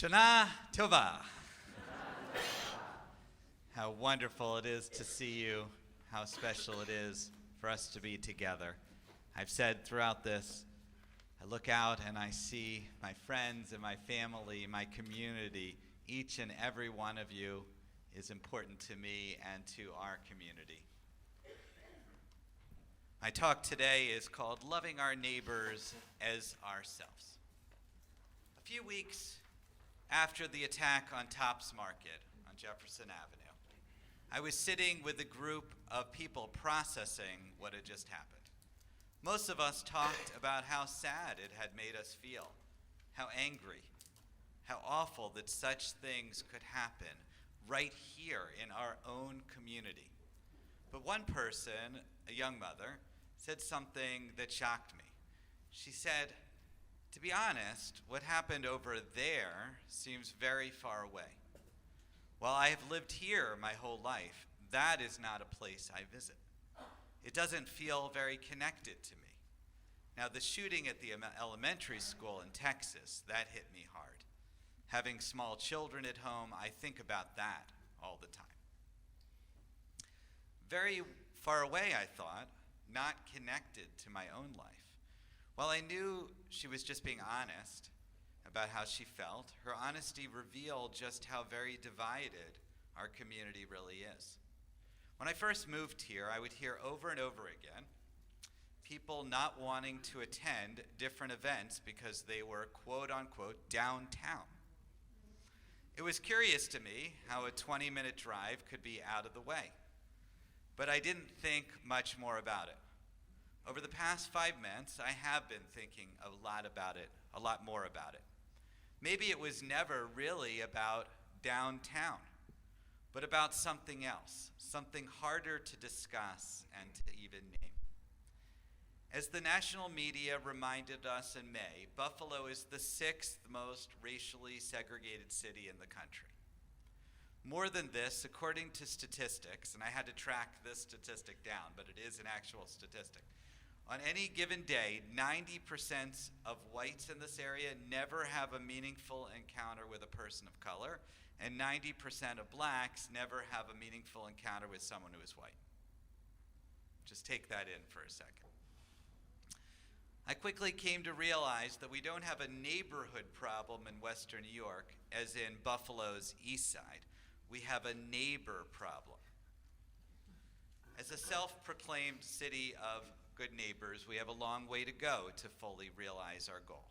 Shana Tova. How wonderful it is to see you, how special it is for us to be together. I've said throughout this, I look out and I see my friends and my family, my community. Each and every one of you is important to me and to our community. My talk today is called Loving Our Neighbors as Ourselves. A few weeks after the attack on Tops Market on Jefferson Avenue, I was sitting with a group of people processing what had just happened. Most of us talked about how sad it had made us feel, how angry, how awful that such things could happen right here in our own community. But one person, a young mother, said something that shocked me. She said, "To be honest, what happened over there seems very far away. While I have lived here my whole life, that is not a place I visit. It doesn't feel very connected to me." Now, the shooting at the elementary school in Texas, that hit me hard. Having small children at home, I think about that all the time. Very far away, I thought, not connected to my own life. While I knew she was just being honest about how she felt, her honesty revealed just how very divided our community really is. When I first moved here, I would hear over and over again people not wanting to attend different events because they were quote-unquote downtown. It was curious to me how a 20-minute drive could be out of the way, but I didn't think much more about it. Over the past 5 months, I have been thinking a lot more about it. Maybe it was never really about downtown, but about something else, something harder to discuss and to even name. As the national media reminded us in May, Buffalo is the 6th most racially segregated city in the country. More than this, according to statistics, and I had to track this statistic down, but it is an actual statistic. On any given day, 90% of whites in this area never have a meaningful encounter with a person of color, and 90% of blacks never have a meaningful encounter with someone who is white. Just take that in for a second. I quickly came to realize that we don't have a neighborhood problem in Western New York, as in Buffalo's east side. We have a neighbor problem. As a self-proclaimed city of good neighbors, we have a long way to go to fully realize our goal.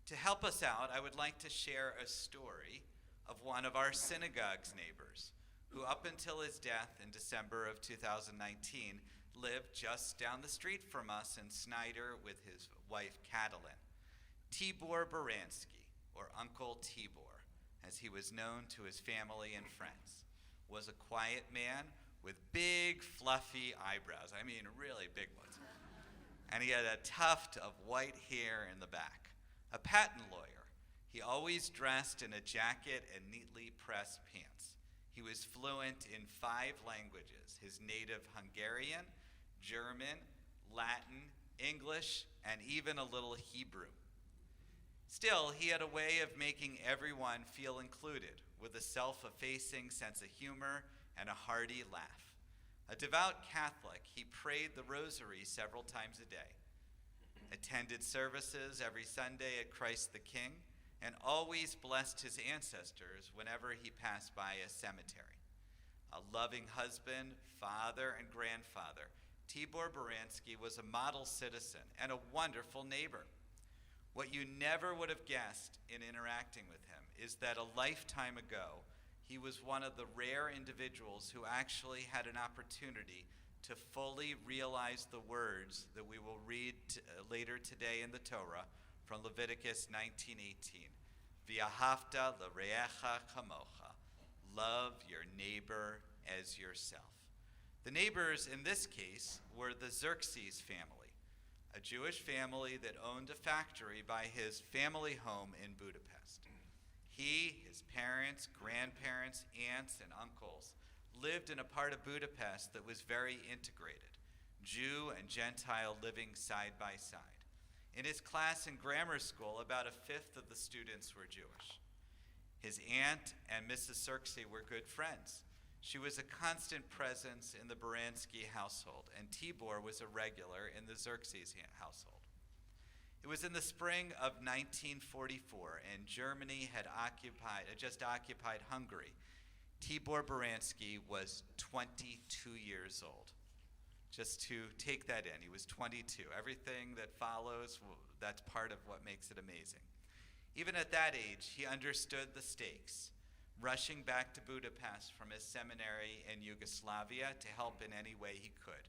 To help us out, I would like to share a story of one of our synagogue's neighbors, who up until his death in December of 2019, lived just down the street from us in Snyder with his wife, Catalin. Tibor Baranski, or Uncle Tibor, as he was known to his family and friends, was a quiet man with big, fluffy eyebrows. I mean, really big ones. And he had a tuft of white hair in the back. A patent lawyer, he always dressed in a jacket and neatly pressed pants. He was fluent in 5 languages: his native Hungarian, German, Latin, English, and even a little Hebrew. Still, he had a way of making everyone feel included, with a self-effacing sense of humor and a hearty laugh. A devout Catholic, he prayed the rosary several times a day, attended services every Sunday at Christ the King, and always blessed his ancestors whenever he passed by a cemetery. A loving husband, father, and grandfather, Tibor Baranski was a model citizen and a wonderful neighbor. What you never would have guessed in interacting with him is that a lifetime ago, he was one of the rare individuals who actually had an opportunity to fully realize the words that we will read later today in the Torah from Leviticus 19:18. V'ahavta l'reacha chamocha. Love your neighbor as yourself. The neighbors in this case were the Xerxes family, a Jewish family that owned a factory by his family home in Budapest. He, his parents, grandparents, aunts, and uncles lived in a part of Budapest that was very integrated, Jew and Gentile living side by side. In his class in grammar school, about 1/5 of the students were Jewish. His aunt and Mrs. Xerxes were good friends. She was a constant presence in the Baranski household, and Tibor was a regular in the Xerxes household. It was in the spring of 1944, and Germany had just occupied Hungary. Tibor Baranski was 22 years old. Just to take that in, he was 22. Everything that follows, that's part of what makes it amazing. Even at that age, he understood the stakes, rushing back to Budapest from his seminary in Yugoslavia to help in any way he could.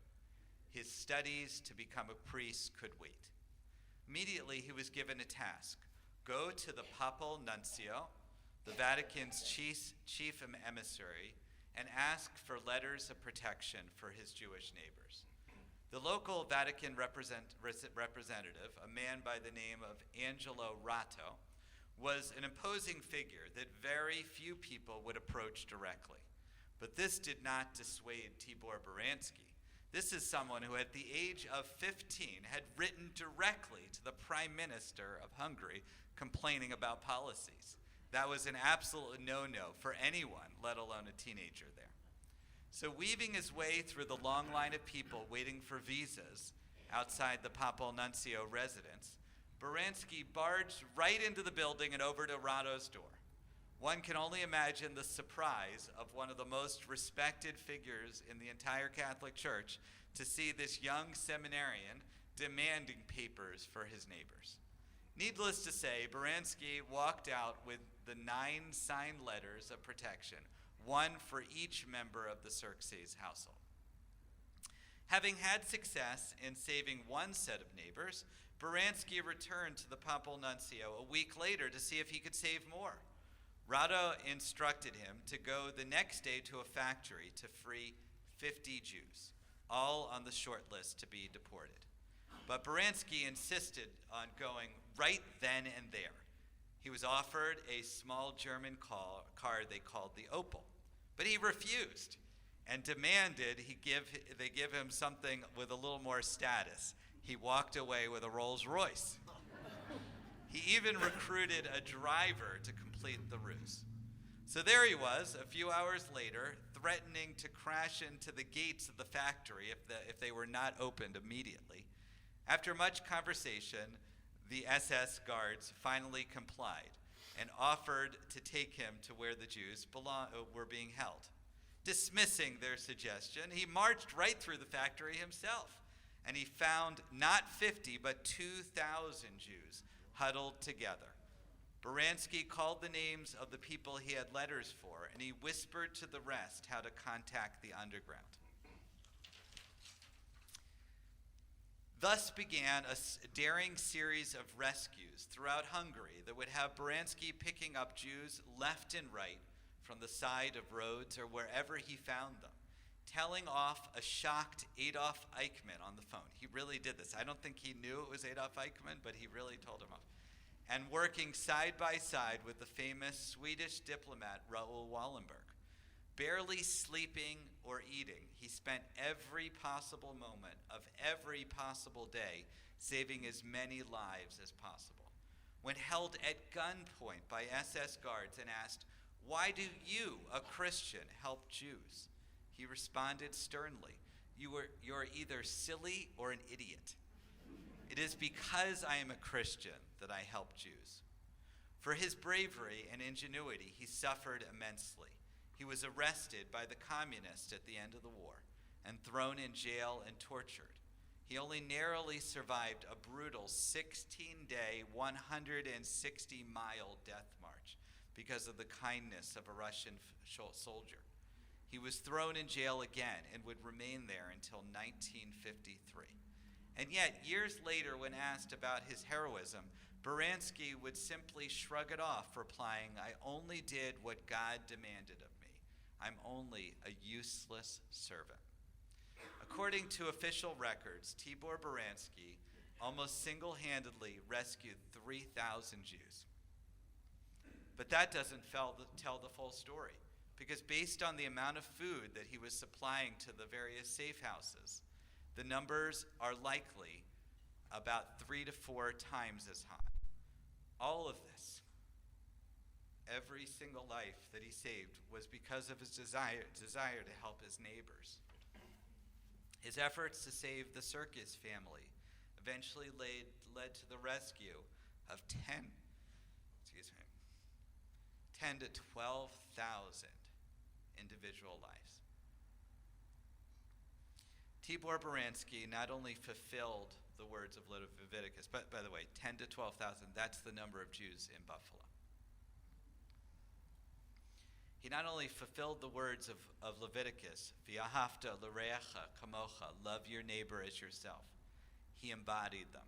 His studies to become a priest could wait. Immediately, he was given a task. Go to the Papal Nuncio, the Vatican's chief emissary, and ask for letters of protection for his Jewish neighbors. The local Vatican representative, a man by the name of Angelo Ratto, was an imposing figure that very few people would approach directly. But this did not dissuade Tibor Baranski. This is someone who at the age of 15 had written directly to the Prime Minister of Hungary complaining about policies. That was an absolute no-no for anyone, let alone a teenager there. So weaving his way through the long line of people waiting for visas outside the Papal Nuncio residence, Baranski barged right into the building and over to Ratto's door. One can only imagine the surprise of one of the most respected figures in the entire Catholic Church to see this young seminarian demanding papers for his neighbors. Needless to say, Baranski walked out with the 9 signed letters of protection, one for each member of the Xerxes household. Having had success in saving one set of neighbors, Baranski returned to the Papal Nuncio a week later to see if he could save more. Ratto instructed him to go the next day to a factory to free 50 Jews, all on the short list to be deported. But Baranski insisted on going right then and there. He was offered a small German car they called the Opel, but he refused and demanded they give him something with a little more status. He walked away with a Rolls Royce. He even recruited a driver to complete the ruse. So there he was, a few hours later, threatening to crash into the gates of the factory if they were not opened immediately. After much conversation, the SS guards finally complied and offered to take him to where the Jews were being held. Dismissing their suggestion, he marched right through the factory himself. And he found not 50, but 2,000 Jews huddled together. Baranski called the names of the people he had letters for, and he whispered to the rest how to contact the underground. Thus began a daring series of rescues throughout Hungary that would have Baranski picking up Jews left and right from the side of roads or wherever he found them, telling off a shocked Adolf Eichmann on the phone. He really did this. I don't think he knew it was Adolf Eichmann, but he really told him off. And working side by side with the famous Swedish diplomat Raoul Wallenberg. Barely sleeping or eating, he spent every possible moment of every possible day saving as many lives as possible. When held at gunpoint by SS guards and asked, "Why do you, a Christian, help Jews?" he responded sternly, "You're either silly or an idiot. It is because I am a Christian that I help Jews." For his bravery and ingenuity, he suffered immensely. He was arrested by the communists at the end of the war and thrown in jail and tortured. He only narrowly survived a brutal 16-day, 160-mile death march because of the kindness of a Russian soldier. He was thrown in jail again and would remain there until 1953. And yet, years later, when asked about his heroism, Baranski would simply shrug it off, replying, "I only did what God demanded of me. I'm only a useless servant." According to official records, Tibor Baranski almost single-handedly rescued 3,000 Jews. But that doesn't tell the full story, because based on the amount of food that he was supplying to the various safe houses, the numbers are likely about 3 to 4 times as high. All of this every single life that he saved was because of his desire to help his neighbors. His efforts to save the Circus family eventually led to the rescue of 10 to 12,000 individual lives. Tibor Baranski not only fulfilled the words of Leviticus, but by the way, 10 to 12,000, that's the number of Jews in Buffalo. He not only fulfilled the words of Leviticus, V'ahavta l'reacha kamocha, love your neighbor as yourself. He embodied them.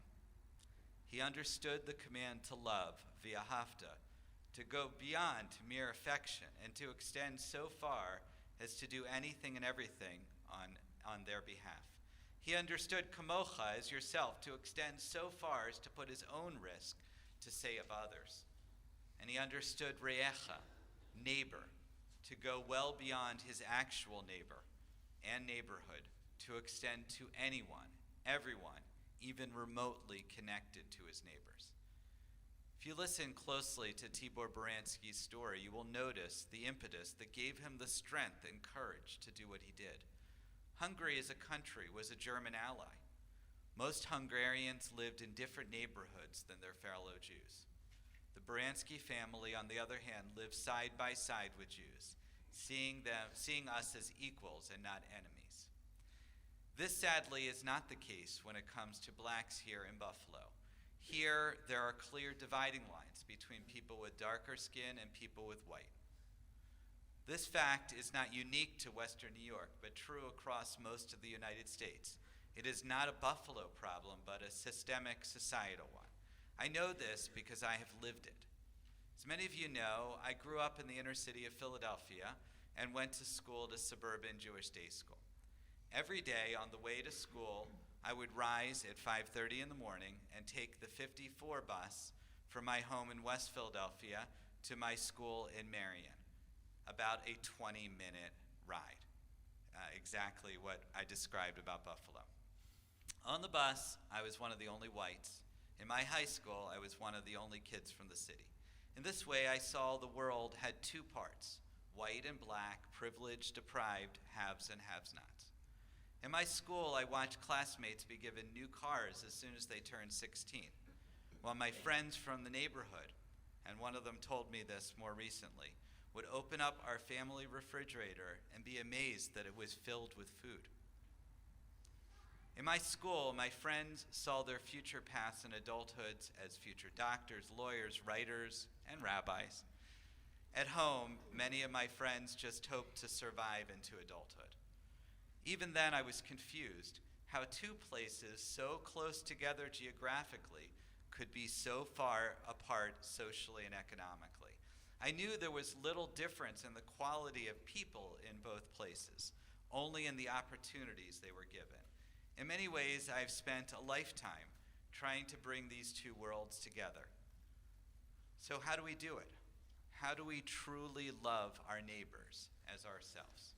He understood the command to love, V'ahavta, to go beyond mere affection and to extend so far as to do anything and everything on their behalf. He understood kamocha as yourself, to extend so far as to put his own risk to save others. And he understood re'echa, neighbor, to go well beyond his actual neighbor and neighborhood, to extend to anyone, everyone, even remotely connected to his neighbors. If you listen closely to Tibor Baranski's story, you will notice the impetus that gave him the strength and courage to do what he did. Hungary as a country was a German ally. Most Hungarians lived in different neighborhoods than their fellow Jews. The Baranski family, on the other hand, lived side by side with Jews, seeing us as equals and not enemies. This, sadly, is not the case when it comes to blacks here in Buffalo. Here, there are clear dividing lines between people with darker skin and people with white. This fact is not unique to Western New York, but true across most of the United States. It is not a Buffalo problem, but a systemic societal one. I know this because I have lived it. As many of you know, I grew up in the inner city of Philadelphia and went to school at a suburban Jewish day school. Every day on the way to school, I would rise at 5:30 in the morning and take the 54 bus from my home in West Philadelphia to my school in Marion, about a 20-minute ride, exactly what I described about Buffalo. On the bus, I was one of the only whites. In my high school, I was one of the only kids from the city. In this way, I saw the world had two parts, white and black, privileged, deprived, haves and have-nots. In my school, I watched classmates be given new cars as soon as they turned 16, while my friends from the neighborhood, and one of them told me this more recently, would open up our family refrigerator and be amazed that it was filled with food. In my school, my friends saw their future paths in adulthoods as future doctors, lawyers, writers, and rabbis. At home, many of my friends just hoped to survive into adulthood. Even then, I was confused how two places so close together geographically could be so far apart socially and economically. I knew there was little difference in the quality of people in both places, only in the opportunities they were given. In many ways, I've spent a lifetime trying to bring these two worlds together. So how do we do it? How do we truly love our neighbors as ourselves?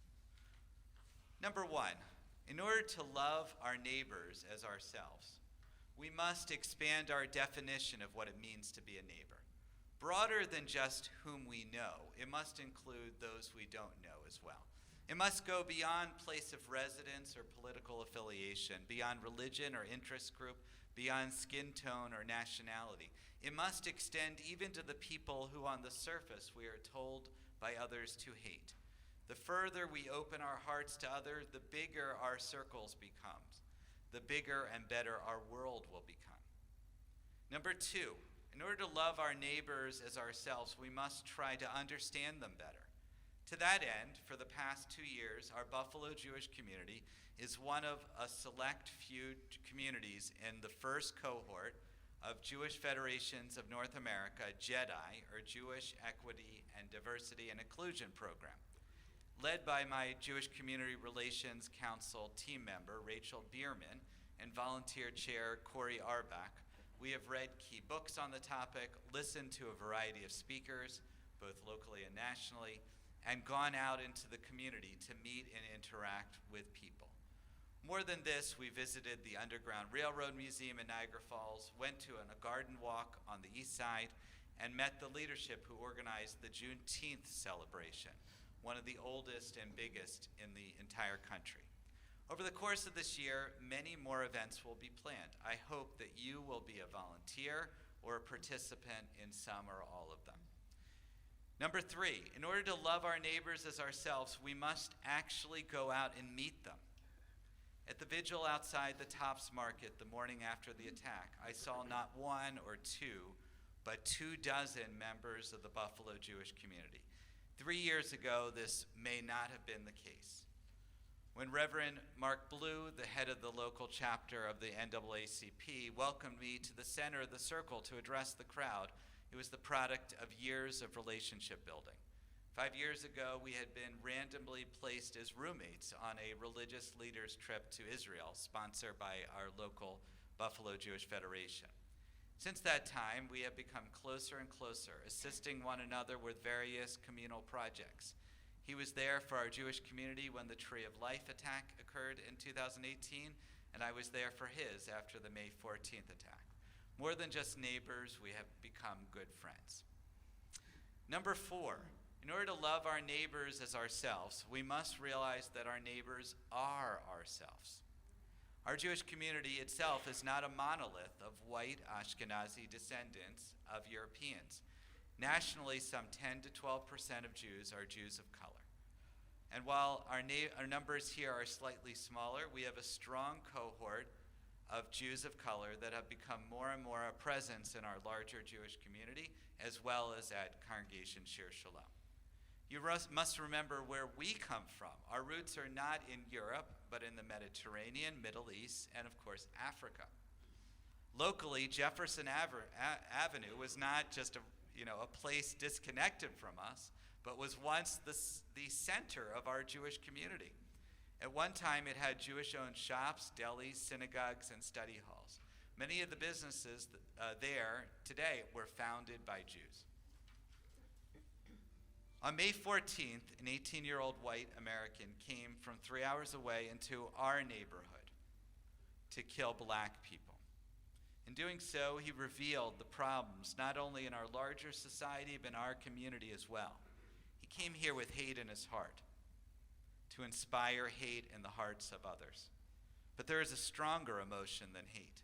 Number one, in order to love our neighbors as ourselves, we must expand our definition of what it means to be a neighbor. Broader than just whom we know, it must include those we don't know as well. It must go beyond place of residence or political affiliation, beyond religion or interest group, beyond skin tone or nationality. It must extend even to the people who on the surface we are told by others to hate. The further we open our hearts to others, the bigger our circles become. The bigger and better our world will become. Number two, in order to love our neighbors as ourselves, we must try to understand them better. To that end, for the past 2 years, our Buffalo Jewish community is one of a select few communities in the first cohort of Jewish Federations of North America, JEDI, or Jewish Equity and Diversity and Inclusion Program. Led by my Jewish Community Relations Council team member, Rachel Bierman, and volunteer chair, Corey Arbach, we have read key books on the topic, listened to a variety of speakers, both locally and nationally, and gone out into the community to meet and interact with people. More than this, we visited the Underground Railroad Museum in Niagara Falls, went to a garden walk on the east side, and met the leadership who organized the Juneteenth celebration, one of the oldest and biggest in the entire country. Over the course of this year, many more events will be planned. I hope that you will be a volunteer or a participant in some or all of them. Number 3, in order to love our neighbors as ourselves, we must actually go out and meet them. At the vigil outside the Tops Market the morning after the attack, I saw not 1 or 2, but 24 members of the Buffalo Jewish community. 3 years ago, this may not have been the case. When Reverend Mark Blue, the head of the local chapter of the NAACP, welcomed me to the center of the circle to address the crowd, it was the product of years of relationship building. 5 years ago, we had been randomly placed as roommates on a religious leaders trip to Israel, sponsored by our local Buffalo Jewish Federation. Since that time, we have become closer and closer, assisting one another with various communal projects. He was there for our Jewish community when the Tree of Life attack occurred in 2018, and I was there for his after the May 14th attack. More than just neighbors, we have become good friends. Number 4, in order to love our neighbors as ourselves, we must realize that our neighbors are ourselves. Our Jewish community itself is not a monolith of white Ashkenazi descendants of Europeans. Nationally, some 10 to 12% of Jews are Jews of color. And while our numbers here are slightly smaller, we have a strong cohort of Jews of color that have become more and more a presence in our larger Jewish community, as well as at Congregation Shir Shalom. You must remember where we come from. Our roots are not in Europe, but in the Mediterranean, Middle East, and of course, Africa. Locally, Jefferson Avenue was not just a place disconnected from us, but was once the center of our Jewish community. At one time, it had Jewish-owned shops, delis, synagogues, and study halls. Many of the businesses there today were founded by Jews. On May 14th, an 18-year-old white American came from 3 hours away into our neighborhood to kill black people. In doing so, he revealed the problems not only in our larger society, but in our community as well. He came here with hate in his heart, to inspire hate in the hearts of others. But there is a stronger emotion than hate,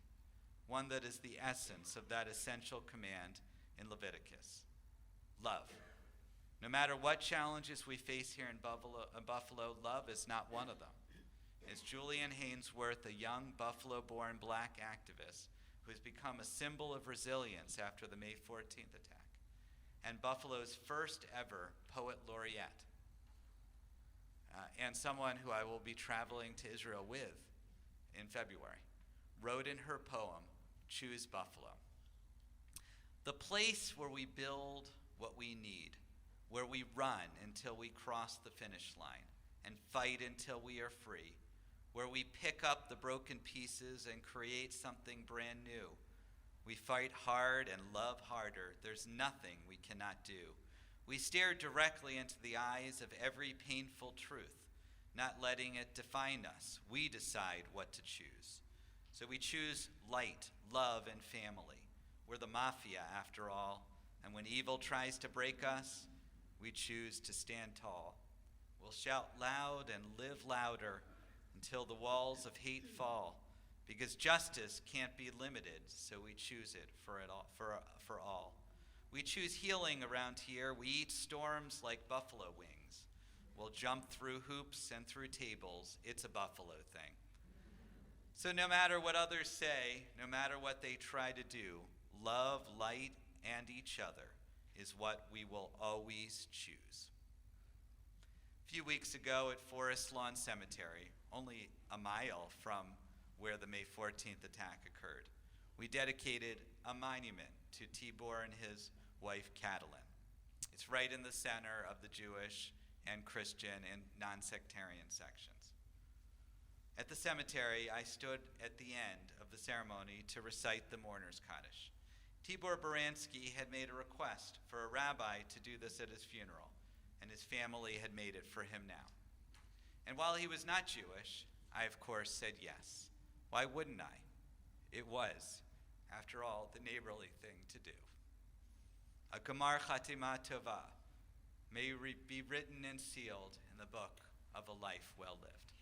one that is the essence of that essential command in Leviticus: love. No matter what challenges we face here in Buffalo, love is not one of them. As Julian Haynesworth, a young Buffalo-born black activist who has become a symbol of resilience after the May 14th attack, and Buffalo's first ever poet laureate, and someone who I will be traveling to Israel with in February, wrote in her poem, "Choose Buffalo." The place where we build what we need, where we run until we cross the finish line and fight until we are free, where we pick up the broken pieces and create something brand new. We fight hard and love harder. There's nothing we cannot do. We stare directly into the eyes of every painful truth, not letting it define us. We decide what to choose. So we choose light, love, and family. We're the mafia, after all, and when evil tries to break us, we choose to stand tall. We'll shout loud and live louder until the walls of hate fall, because justice can't be limited, so we choose it for all. We choose healing around here. We eat storms like buffalo wings. We'll jump through hoops and through tables. It's a Buffalo thing. So no matter what others say, no matter what they try to do, love, light, and each other is what we will always choose. A few weeks ago at Forest Lawn Cemetery, only a mile from where the May 14th attack occurred, we dedicated a monument to Tibor and his wife, Catalin. It's right in the center of the Jewish and Christian and non-sectarian sections. At the cemetery, I stood at the end of the ceremony to recite the Mourner's Kaddish. Tibor Baranski had made a request for a rabbi to do this at his funeral, and his family had made it for him now. And while he was not Jewish, I of course said yes. Why wouldn't I? It was, after all, the neighborly thing to do. a Gamar Chatima Tova. May you be written and sealed in the book of a life well lived.